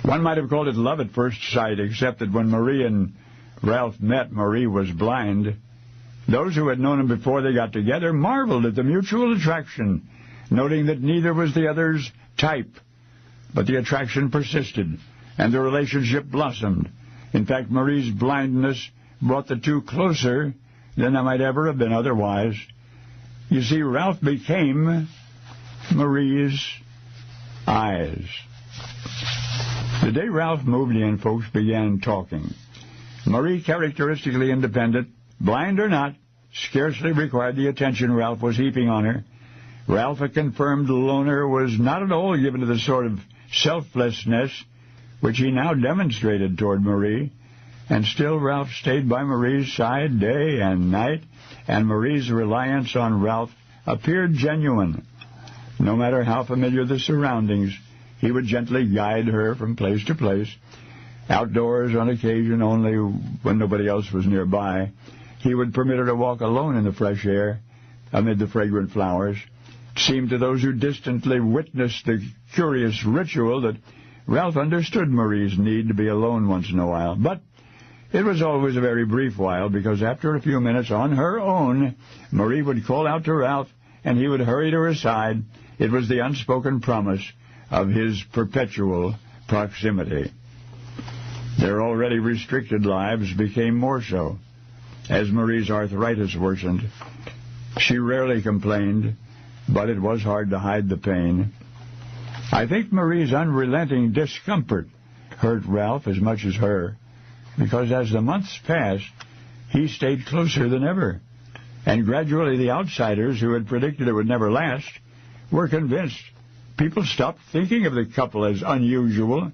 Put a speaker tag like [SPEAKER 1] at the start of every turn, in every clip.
[SPEAKER 1] One might have called it love at first sight, except that when Marie and Ralph met, Marie was blind. Those who had known him before they got together marveled at the mutual attraction, noting that neither was the other's type. But the attraction persisted, and the relationship blossomed. In fact, Marie's blindness brought the two closer than they might ever have been otherwise. You see, Ralph became Marie's eyes. The day Ralph moved in, folks began talking. Marie, characteristically independent, blind or not, scarcely required the attention Ralph was heaping on her. Ralph, a confirmed loner, was not at all given to the sort of selflessness which he now demonstrated toward Marie. And still Ralph stayed by Marie's side day and night, and Marie's reliance on Ralph appeared genuine. No matter how familiar the surroundings, he would gently guide her from place to place. Outdoors, on occasion, only when nobody else was nearby, he would permit her to walk alone in the fresh air, amid the fragrant flowers. It seemed to those who distantly witnessed the curious ritual that Ralph understood Marie's need to be alone once in a while. But it was always a very brief while, because after a few minutes on her own, Marie would call out to Ralph, and he would hurry to her side. It was the unspoken promise of his perpetual proximity. Their already restricted lives became more so. As Marie's arthritis worsened, she rarely complained, but it was hard to hide the pain. I think Marie's unrelenting discomfort hurt Ralph as much as her, because as the months passed, he stayed closer than ever. And gradually the outsiders, who had predicted it would never last, were convinced. People stopped thinking of the couple as unusual,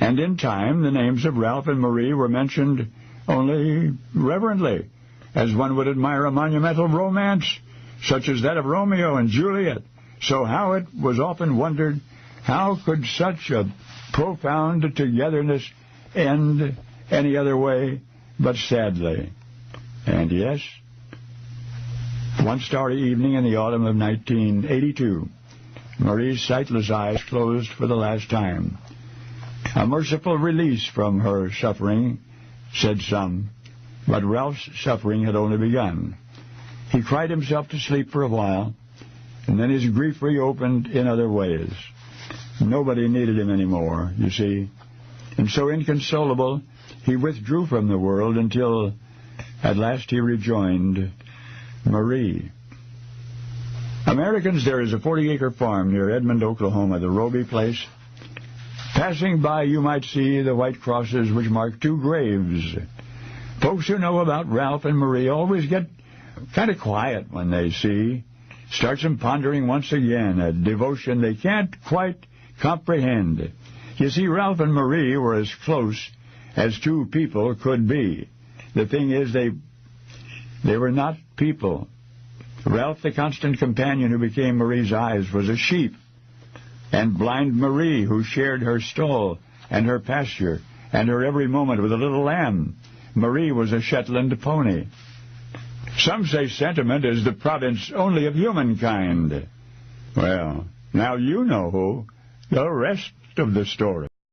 [SPEAKER 1] and in time the names of Ralph and Marie were mentioned only reverently, as one would admire a monumental romance, such as that of Romeo and Juliet. So how it was often wondered, how could such a profound togetherness end any other way but sadly? And yes, one starry evening in the autumn of 1982, Marie's sightless eyes closed for the last time. A merciful release from her suffering, said some, but Ralph's suffering had only begun. He cried himself to sleep for a while, and then his grief reopened in other ways. Nobody needed him anymore, you see, and so inconsolable, he withdrew from the world until at last he rejoined Marie. Americans, there is a 40-acre farm near Edmond, Oklahoma, the Roby place. Passing by, you might see the white crosses which mark two graves. Folks who know about Ralph and Marie always get kind of quiet when they see. Starts them pondering once again, a devotion they can't quite comprehend. You see, Ralph and Marie were as close as two people could be. The thing is, they were not people. Ralph, the constant companion who became Marie's eyes, was a sheep. And blind Marie, who shared her stall and her pasture and her every moment with a little lamb. Marie was a Shetland pony. Some say sentiment is the province only of humankind. Well, now you know the rest of the story.